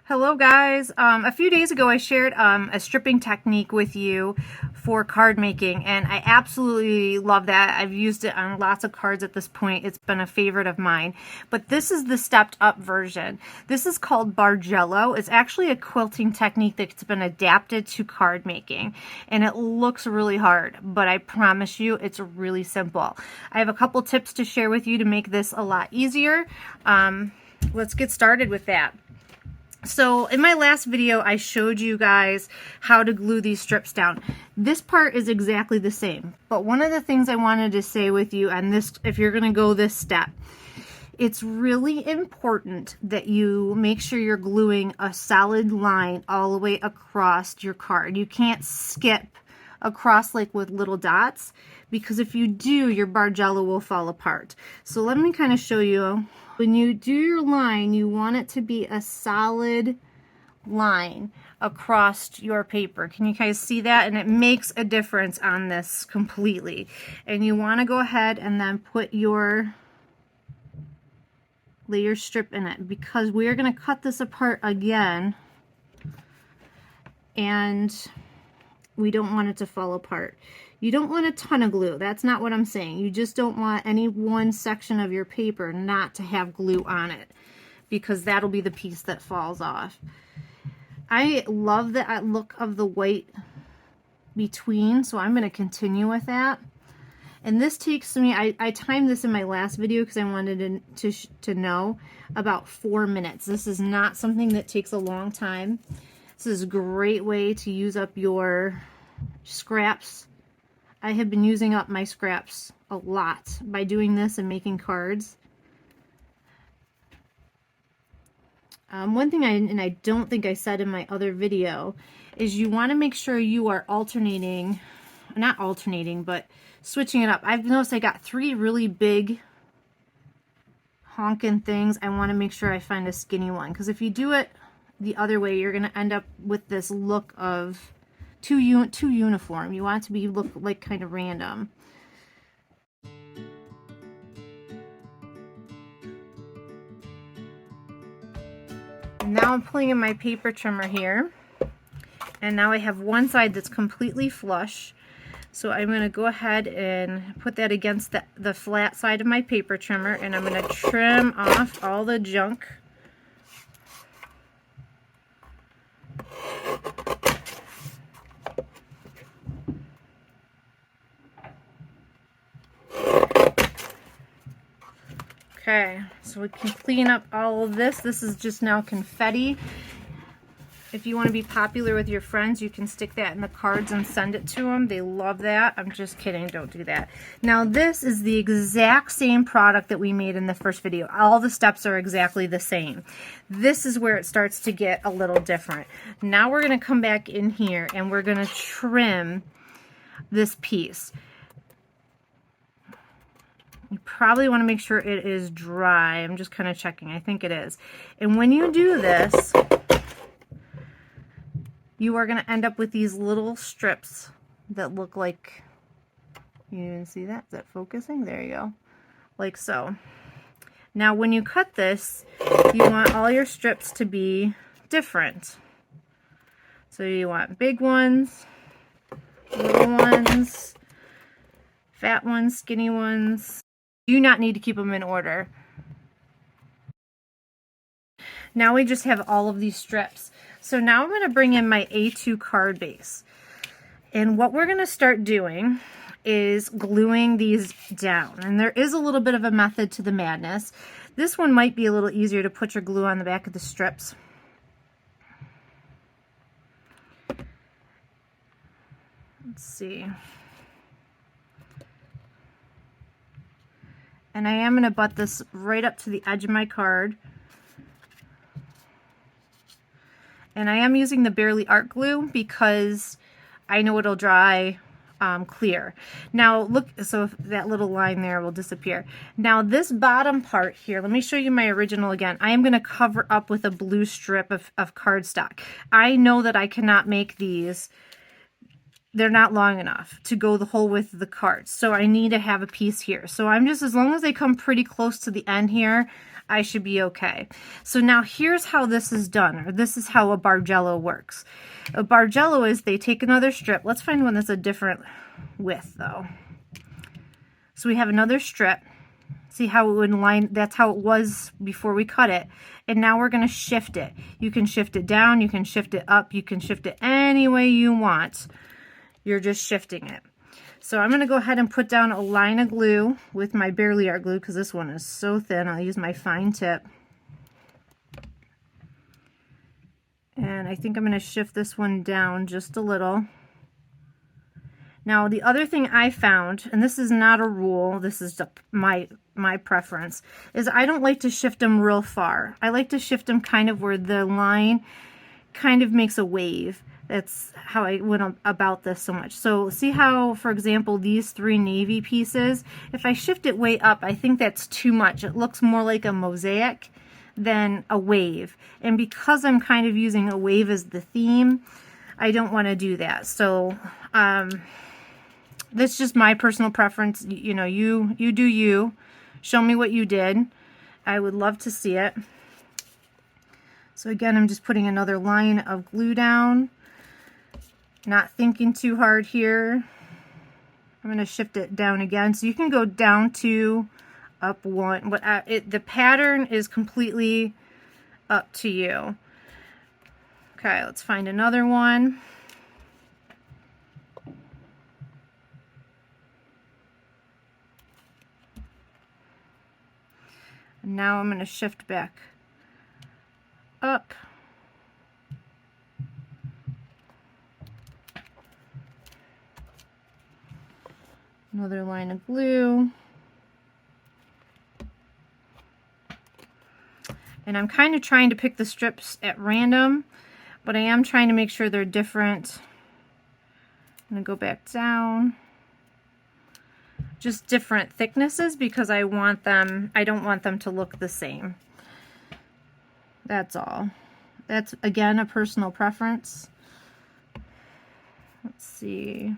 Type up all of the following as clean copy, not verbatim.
Hello guys. A few days ago I shared a stripping technique with you for card making, and I absolutely love that. I've used it on lots of cards at this point. It's been a favorite of mine. But this is the stepped up version. This is called Bargello. It's actually a quilting technique that's been adapted to card making, and it looks really hard, but I promise you it's really simple. I have a couple tips to share with you to make this a lot easier. Let's get started with that. So in my last video, I showed you guys how to glue these strips down. This part is exactly the same, but one of the things I wanted to say with you on this, if you're going to go this step, it's really important that you make sure you're gluing a solid line all the way across your card. You can't skip across like with little dots, because if you do, your Bargello will fall apart. So let me kind of show you. When you do your line, you want it to be a solid line across your paper. Can you guys see that? And it makes a difference on this completely. And you want to go ahead and then put your layer strip in it, because we're going to cut this apart again, and we don't want it to fall apart. You don't want a ton of glue. That's not what I'm saying. You just don't want any one section of your paper not to have glue on it, because that'll be the piece that falls off. I love the look of the white between, so I'm going to continue with that. And this takes me, I timed this in my last video because I wanted to know, about 4 minutes. This is not something that takes a long time. This is a great way to use up your scraps. I have been using up my scraps a lot by doing this and making cards. One thing I don't think I said in my other video is you want to make sure you are alternating, not alternating, but switching it up. I've noticed I got 3 really big honking things. I want to make sure I find a skinny one, because if you do it the other way, you're going to end up with this look of too uniform. You want it to be look like kind of random. And now I'm pulling in my paper trimmer here, and now I have one side that's completely flush. So I'm going to go ahead and put that against the flat side of my paper trimmer, and I'm going to trim off all the junk. Okay, so we can clean up all of this. This is just now confetti. If you want to be popular with your friends, you can stick that in the cards and send it to them. They love that. I'm just kidding. Don't do that. Now, this is the exact same product that we made in the first video. All the steps are exactly the same. This is where it starts to get a little different. Now we're going to come back in here and we're going to trim this piece. You probably want to make sure it is dry. I'm just kind of checking. I think it is. And when you do this, you are going to end up with these little strips that look like, you can see that? Is that focusing? There you go. Like so. Now when you cut this, you want all your strips to be different. So you want big ones, little ones, fat ones, skinny ones. You do not need to keep them in order. Now we just have all of these strips. So now I'm going to bring in my A2 card base. And what we're going to start doing is gluing these down. And there is a little bit of a method to the madness. This one might be a little easier to put your glue on the back of the strips. Let's see. And I am going to butt this right up to the edge of my card. And I am using the Barely Art glue because I know it'll dry clear. Now look, so that little line there will disappear. Now this bottom part here, let me show you my original again. I am going to cover up with a blue strip of cardstock. I know that I cannot make these. They're not long enough to go the whole width of the card. So I need to have a piece here. So I'm just, as long as they come pretty close to the end here, I should be okay. So now here's how this is done, or this is how a Bargello works. A Bargello is they take another strip. Let's find one that's a different width though. So we have another strip. See how it would line, that's how it was before we cut it. And now we're going to shift it. You can shift it down, you can shift it up, you can shift it any way you want. You're just shifting it. So I'm going to go ahead and put down a line of glue with my Barely Art glue because this one is so thin. I'll use my fine tip. And I think I'm going to shift this one down just a little. Now the other thing I found, and this is not a rule, this is just my preference, is I don't like to shift them real far. I like to shift them kind of where the line kind of makes a wave. That's how I went about this so much. So see how, for example, these 3 navy pieces, if I shift it way up, I think that's too much. It looks more like a mosaic than a wave. And because I'm kind of using a wave as the theme, I don't want to do that. So that's just my personal preference. You know, you do you. Show me what you did. I would love to see it. So again, I'm just putting another line of glue down. Not thinking too hard here. I'm going to shift it down again. So you can go down 2, up 1. The pattern is completely up to you. Okay, let's find another one. And now I'm going to shift back up. Another line of glue. And I'm kind of trying to pick the strips at random, but I am trying to make sure they're different. I'm going to go back down. Just different thicknesses because I don't want them to look the same. That's all. That's, again, a personal preference. Let's see.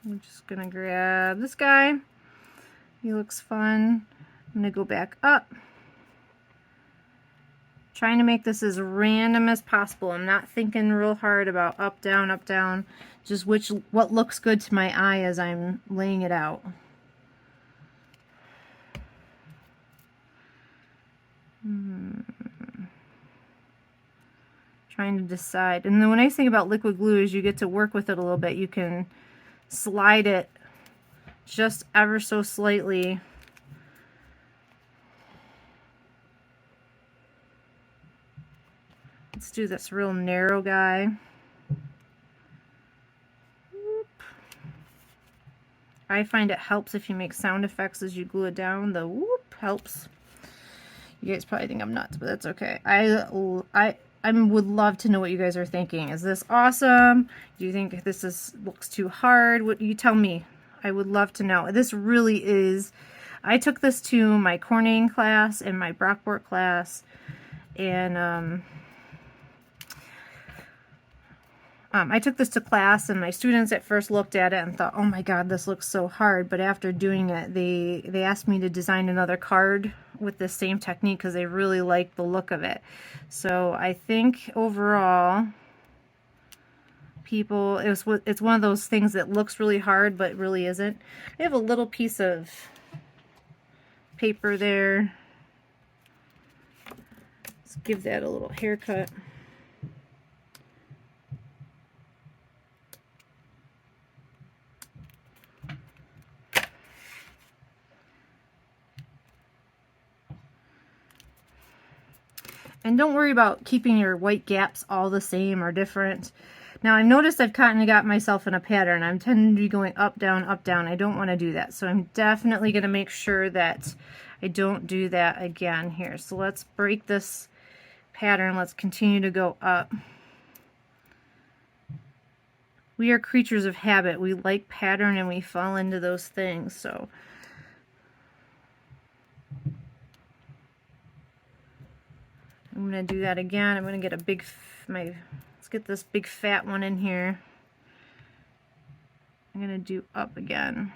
I'm just going to grab this guy. He looks fun. I'm going to go back up. Trying to make this as random as possible. I'm not thinking real hard about up, down. Just what looks good to my eye as I'm laying it out. Trying to decide. And the nice thing about liquid glue is you get to work with it a little bit. You can slide it just ever so slightly. Let's do this real narrow guy. Whoop. I find it helps if you make sound effects as you glue it down. The whoop helps. You guys probably think I'm nuts, but that's okay. I would love to know what you guys are thinking. Is this awesome? Do you think this looks too hard? What you tell me. I would love to know. This really is. I took this to my corning class and my Brockport class, and I took this to class, and my students at first looked at it and thought, oh my god, this looks so hard. But after doing it, they asked me to design another card with the same technique because they really liked the look of it. So I think overall, it's one of those things that looks really hard but really isn't. I have a little piece of paper there. Let's give that a little haircut. And don't worry about keeping your white gaps all the same or different. Now I've noticed I've kind of got myself in a pattern. I'm tending to be going up, down, up, down. I don't want to do that. So I'm definitely going to make sure that I don't do that again here. So let's break this pattern. Let's continue to go up. We are creatures of habit. We like pattern and we fall into those things. So I'm going to do that again. I'm going to get let's get this big fat one in here. I'm going to do up again.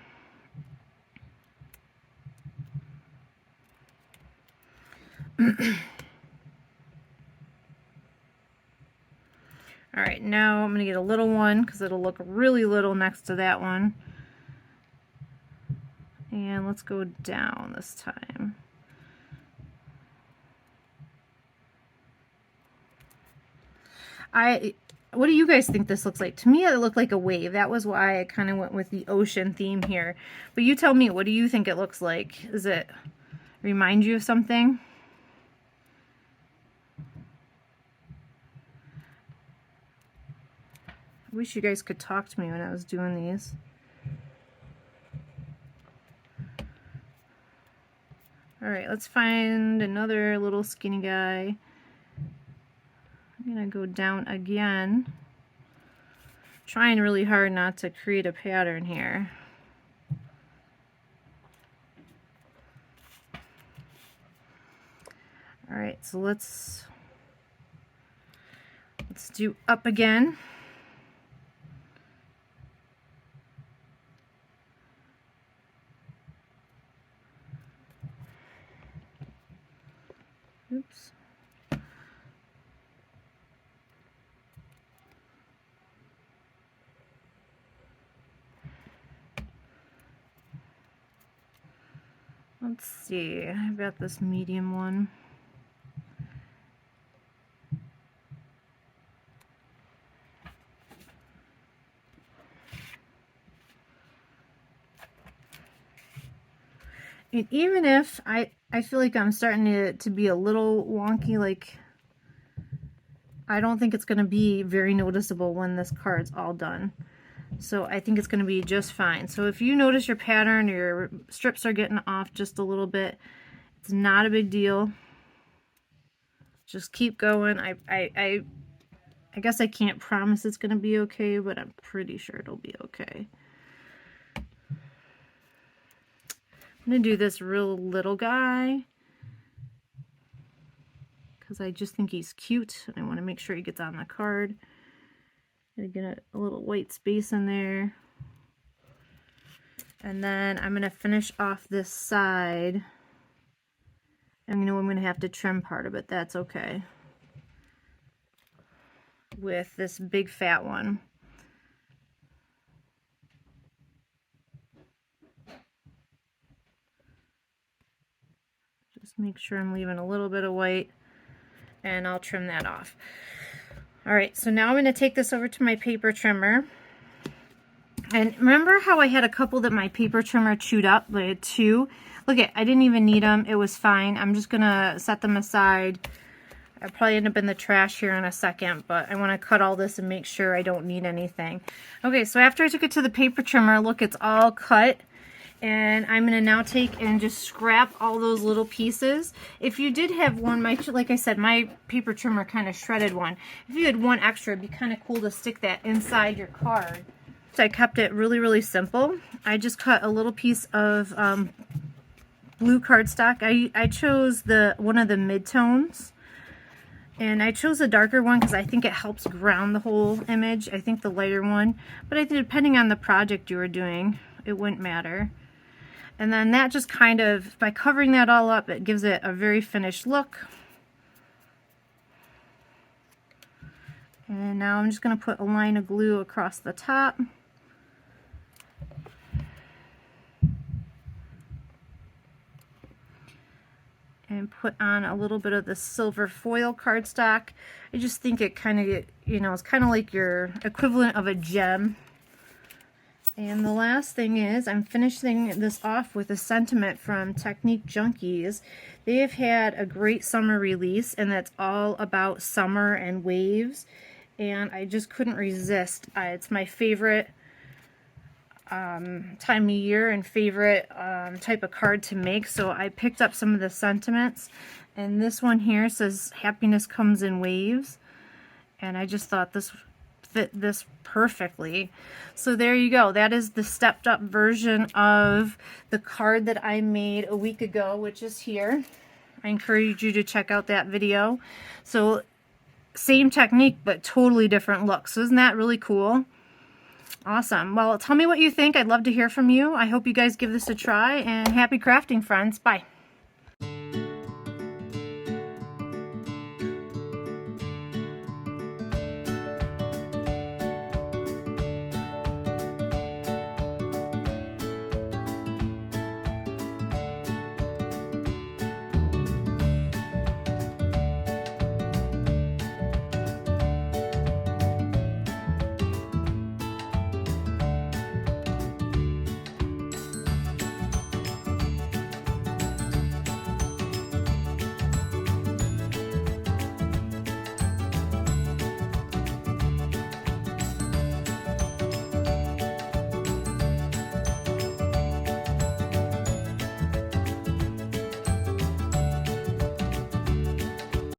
All right, now I'm going to get a little one because it'll look really little next to that one. And let's go down this time. What do you guys think this looks like? To me, it looked like a wave. That was why I kind of went with the ocean theme here. But you tell me, what do you think it looks like? Does it remind you of something? I wish you guys could talk to me when I was doing these. All right, let's find another little skinny guy. I'm gonna go down again. Trying really hard not to create a pattern here. All right, so let's do up again. Oops. Let's see, I've got this medium one. And even if I feel like I'm starting to be a little wonky, like I don't think it's going to be very noticeable when this card's all done. So I think it's going to be just fine. So if you notice your pattern, your strips are getting off just a little bit, it's not a big deal. Just keep going. I guess I can't promise it's going to be okay, but I'm pretty sure it'll be okay. I'm going to do this real little guy because I just think he's cute and I want to make sure he gets on the card. Gonna get a little white space in there. And then I'm gonna finish off this side. And you know I'm gonna have to trim part of it, that's okay. With this big fat one. Just make sure I'm leaving a little bit of white and I'll trim that off. All right, so now I'm going to take this over to my paper trimmer. And remember how I had a couple that my paper trimmer chewed up? I had two. Look at, I didn't even need them. It was fine. I'm just going to set them aside. I'll probably end up in the trash here in a second, but I want to cut all this and make sure I don't need anything. Okay, so after I took it to the paper trimmer, look, it's all cut. And I'm going to now take and just scrap all those little pieces. If you did have one, like I said, my paper trimmer kind of shredded one. If you had one extra, it'd be kind of cool to stick that inside your card. So I kept it really, really simple. I just cut a little piece of blue cardstock. I chose one of the mid-tones. And I chose a darker one because I think it helps ground the whole image. I think the lighter one. But I think depending on the project you were doing, it wouldn't matter. And then that just kind of, by covering that all up, it gives it a very finished look. And now I'm just going to put a line of glue across the top. And put on a little bit of the silver foil cardstock. I just think it kind of, you know, it's kind of like your equivalent of a gem. And the last thing is, I'm finishing this off with a sentiment from Technique Junkies. They have had a great summer release, and that's all about summer and waves. And I just couldn't resist. It's my favorite time of year and favorite type of card to make. So I picked up some of the sentiments. And this one here says, "Happiness comes in waves." And I just thought this fit this perfectly. So there you go. That is the stepped up version of the card that I made a week ago, which is here. I encourage you to check out that video. So same technique, but totally different looks. So isn't that really cool? Awesome. Well, tell me what you think. I'd love to hear from you. I hope you guys give this a try, and happy crafting, friends. Bye.